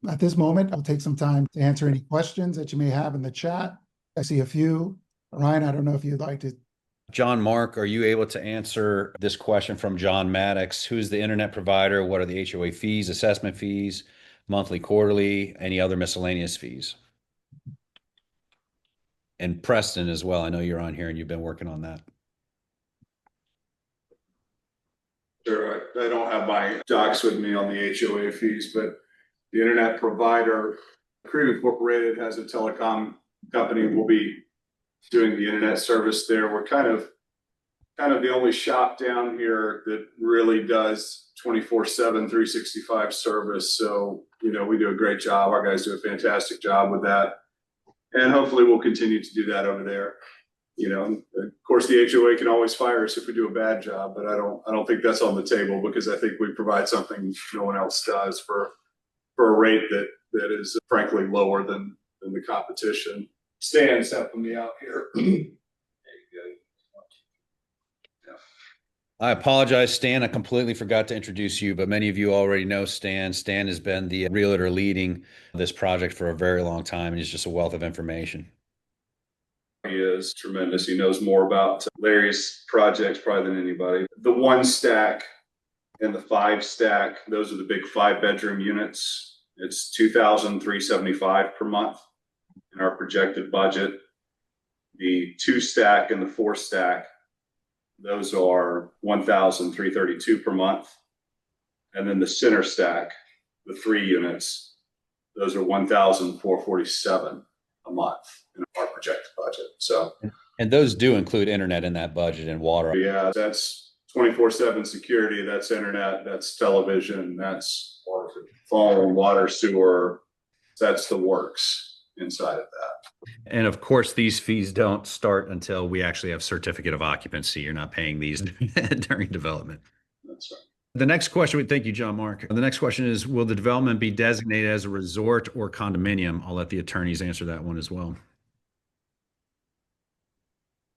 At this moment, I'll take some time to answer any questions that you may have in the chat. I see a few. Ryan, I don't know if you'd like to. John Mark, are you able to answer this question from John Maddox? Who's the internet provider? What are the HOA fees, assessment fees, monthly, quarterly, any other miscellaneous fees? And Preston as well. I know you're on here and you've been working on that. Sure, I don't have my docs with me on the HOA fees, but the internet provider, Caribe Incorporated, has a telecom company. We'll be doing the internet service there. We're kind of the only shop down here that really does 24/7, 365 service. So, we do a great job. Our guys do a fantastic job with that. And hopefully we'll continue to do that over there. Of course, the HOA can always fire us if we do a bad job, but I don't think that's on the table, because I think we provide something no one else does for a rate that is frankly lower than the competition. Stan's helping me out here. I apologize, Stan. I completely forgot to introduce you, but many of you already know Stan. Stan has been the realtor leading this project for a very long time, and he's just a wealth of information. He is tremendous. He knows more about Larry's projects probably than anybody. The 1 stack and the 5 stack, those are the big 5-bedroom units. It's $2,375 per month in our projected budget. The 2 stack and the 4 stack, those are $1,332 per month. And then the center stack, the 3 units, those are $1,447 a month in our projected budget. So, and those do include internet in that budget and water. Yeah, that's 24/7 security. That's internet. That's television. That's phone, water, sewer. That's the works inside of that. And of course, these fees don't start until we actually have certificate of occupancy. You're not paying these during development. That's right. The next question, thank you, John Mark. The next question is, will the development be designated as a resort or condominium? I'll let the attorneys answer that one as well.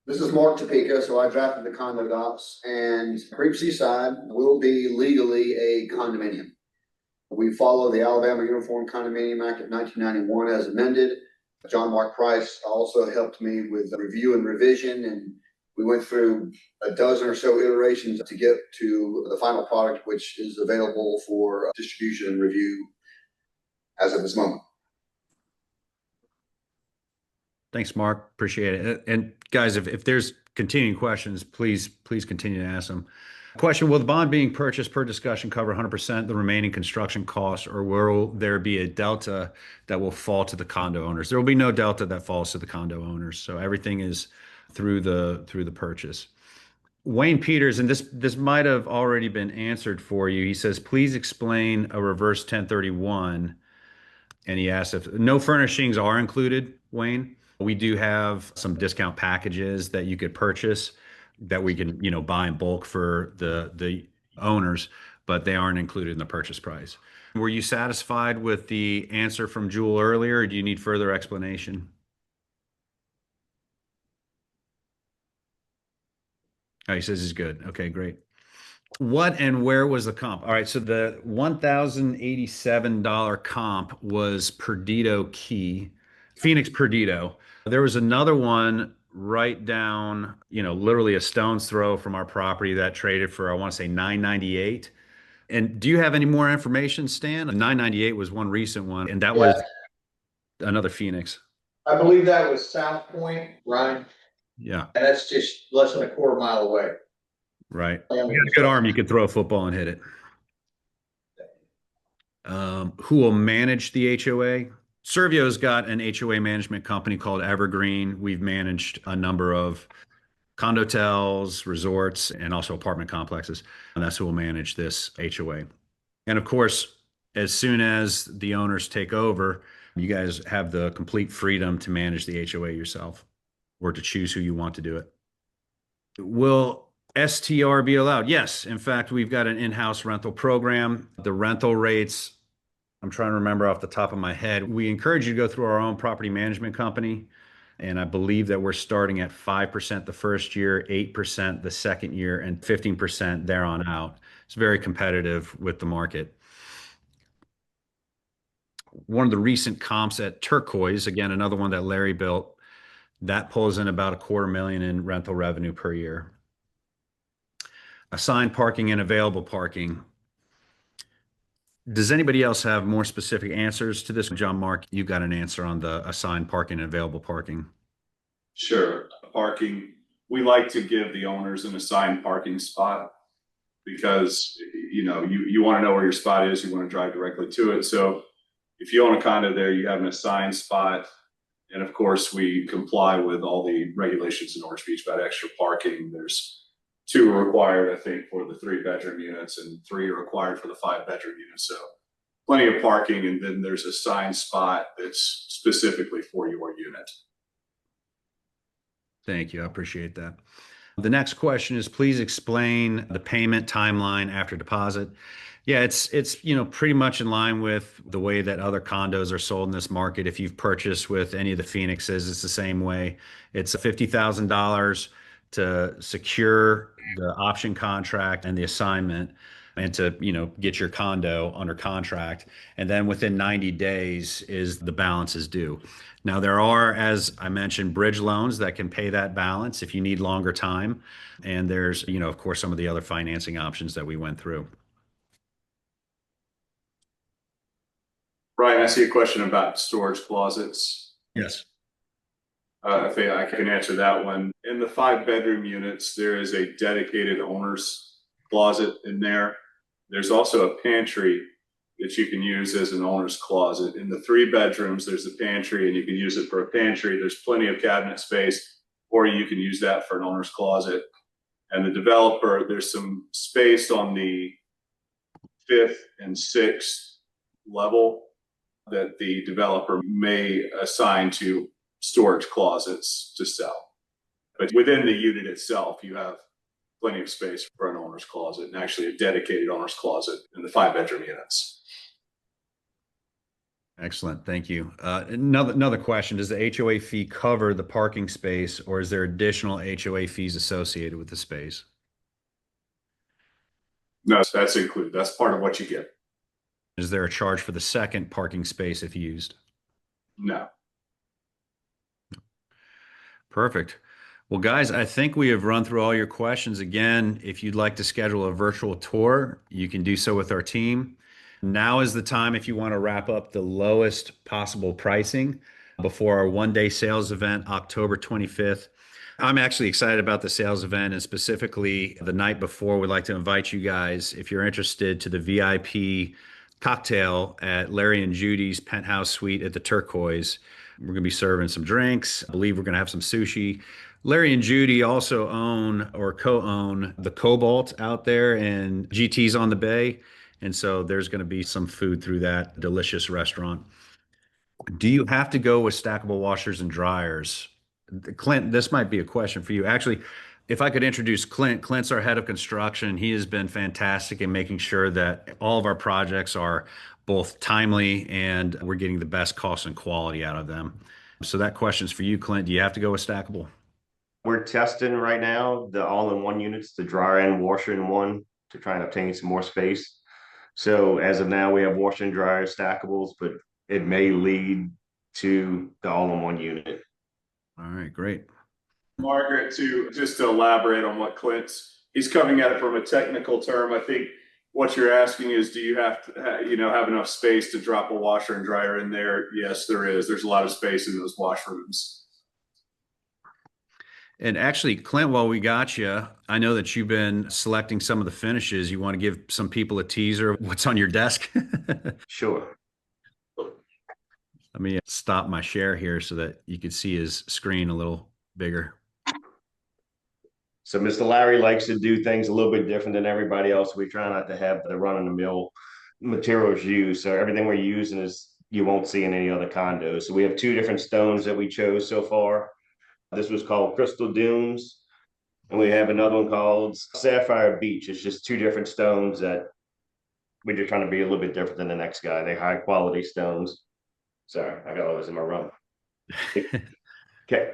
This is Mark Topeka, so I drafted the condo docs, and Caribe Seaside will be legally a condominium. We follow the Alabama Uniform Condominium Act of 1991 as amended. John Mark Price also helped me with review and revision, and we went through a dozen or so iterations to get to the final product, which is available for distribution and review as of this moment. Thanks, Mark. Appreciate it. And guys, if there's continuing questions, please continue to ask them. Question, will the bond being purchased per discussion cover 100% the remaining construction costs, or will there be a delta that will fall to the condo owners? There will be no delta that falls to the condo owners. So everything is through the purchase. Wayne Peters, and this might have already been answered for you. He says, please explain a reverse 1031. And he asks if no furnishings are included, Wayne. We do have some discount packages that you could purchase that we can, buy in bulk for the owners, but they aren't included in the purchase price. Were you satisfied with the answer from Jewel earlier, or do you need further explanation? Oh, he says he's good. Okay, great. What and where was the comp? All right, so the $1,087 comp was Perdido Key, Phoenix Perdido. There was another one right down, literally a stone's throw from our property that traded for, I want to say $998. And do you have any more information, Stan? $998 was one recent one, and that was another Phoenix. I believe that was South Point, Ryan. Yeah. And that's just less than a quarter mile away. Right. You got a good arm, you could throw a football and hit it. Who will manage the HOA? Servio's got an HOA management company called Evergreen. We've managed a number of condotels, resorts, and also apartment complexes. And that's who will manage this HOA. And of course, as soon as the owners take over, you guys have the complete freedom to manage the HOA yourself or to choose who you want to do it. Will STR be allowed? Yes. In fact, we've got an in-house rental program. The rental rates, I'm trying to remember off the top of my head. We encourage you to go through our own property management company. And I believe that we're starting at 5% the first year, 8% the second year, and 15% there on out. It's very competitive with the market. one of the recent comps at Turquoise, again, another one that Larry built, that pulls in about $250,000 in rental revenue per year. Assigned parking and available parking. Does anybody else have more specific answers to this? John Mark, you got an answer on the assigned parking and available parking. Sure. Parking, we like to give the owners an assigned parking spot because, you want to know where your spot is. You want to drive directly to it. So if you own a condo there, you have an assigned spot. And of course, we comply with all the regulations in Orange Beach about extra parking. There's 2 required, I think, for the 3-bedroom units, and 3 are required for the 5-bedroom units. So plenty of parking. And then there's a assigned spot that's specifically for your unit. Thank you. I appreciate that. The next question is, please explain the payment timeline after deposit. Yeah, it's pretty much in line with the way that other condos are sold in this market. If you've purchased with any of the Phoenixes, it's the same way. It's $50,000 to secure the option contract and the assignment, and to get your condo under contract. And then within 90 days is the balance is due. Now, there are, as I mentioned, bridge loans that can pay that balance if you need longer time. And there's, of course, some of the other financing options that we went through. Brian, I see a question about storage closets. Yes. I think I can answer that one. In the 5-bedroom units, there is a dedicated owner's closet in there. There's also a pantry that you can use as an owner's closet. In the 3 bedrooms, there's a pantry, and you can use it for a pantry. There's plenty of cabinet space, or you can use that for an owner's closet. And the developer, there's some space on the 5th and 6th level that the developer may assign to storage closets to sell. But within the unit itself, you have plenty of space for an owner's closet, and actually a dedicated owner's closet in the 5-bedroom units. Excellent. Thank you. Another question. Does the HOA fee cover the parking space, or is there additional HOA fees associated with the space? No, that's included. That's part of what you get. Is there a charge for the second parking space if used? No. Perfect. Well, guys, I think we have run through all your questions. Again, if you'd like to schedule a virtual tour, you can do so with our team. Now is the time if you want to wrap up the lowest possible pricing before our one-day sales event, October 25th. I'm actually excited about the sales event, and specifically the night before, we'd like to invite you guys, if you're interested, to the VIP cocktail at Larry and Judy's penthouse suite at the Turquoise. We're going to be serving some drinks. I believe we're going to have some sushi. Larry and Judy also own or co-own the Cobalt out there, and GT's on the Bay. And so there's going to be some food through that delicious restaurant. Do you have to go with stackable washers and dryers? Clint, this might be a question for you. Actually, if I could introduce Clint. Clint's our head of construction. He has been fantastic in making sure that all of our projects are both timely and we're getting the best cost and quality out of them. So that question's for you, Clint. Do you have to go with stackable? We're testing right now the all-in-one units, the dryer and washer in one, to try and obtain some more space. So as of now, we have washer and dryer stackables, but it may lead to the all-in-one unit. All right, great. Margaret, just to elaborate on what he's coming at it from a technical term. I think what you're asking is, do you have to have enough space to drop a washer and dryer in there? Yes, there is. There's a lot of space in those washrooms. And actually, Clint, while we got you, I know that you've been selecting some of the finishes. You want to give some people a teaser of what's on your desk? Sure. Let me stop my share here so that you can see his screen a little bigger. So Mr. Larry likes to do things a little bit different than everybody else. We try not to have the run-of-the-mill materials used. So everything we're using is you won't see in any other condos. So we have 2 different stones that we chose so far. This was called Crystal Dunes, and we have another one called Sapphire Beach. It's just 2 different stones that we're just trying to be a little bit different than the next guy. They're high quality stones. Sorry, I got all this in my room.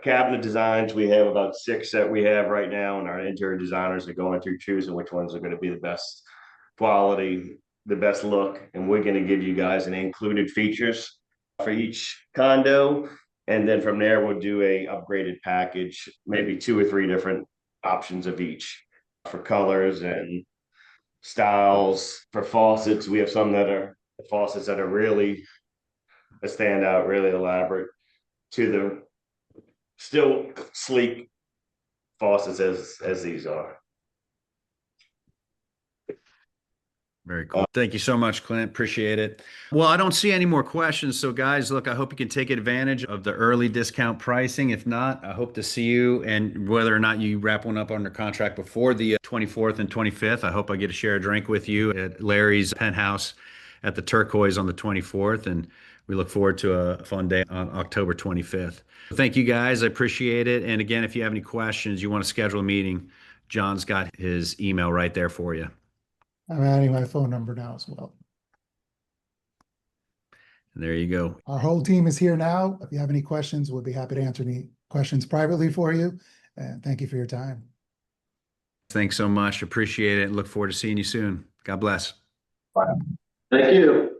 Cabinet designs, we have about 6 that we have right now, and our interior designers are going through choosing which ones are going to be the best quality. the best look, and we're gonna give you guys an included features for each condo. And then from there, we'll do a upgraded package, maybe 2 or 3 different options of each for colors and styles. For faucets, we have some that are faucets that are really a standout, really elaborate, to the still sleek faucets as these are. Very cool. Thank you so much, Clint. Appreciate it. Well, I don't see any more questions. So guys, look, I hope you can take advantage of the early discount pricing. If not, I hope to see you, and whether or not you wrap one up under contract before the 24th and 25th, I hope I get to share a drink with you at Larry's Penthouse at the Turquoise on the 24th. And we look forward to a fun day on October 25th. Thank you guys. I appreciate it. And again, if you have any questions, you want to schedule a meeting, John's got his email right there for you. I'm adding my phone number now as well. And there you go. Our whole team is here now. If you have any questions, we'll be happy to answer any questions privately for you. And thank you for your time. Thanks so much. Appreciate it. Look forward to seeing you soon. God bless. Thank you.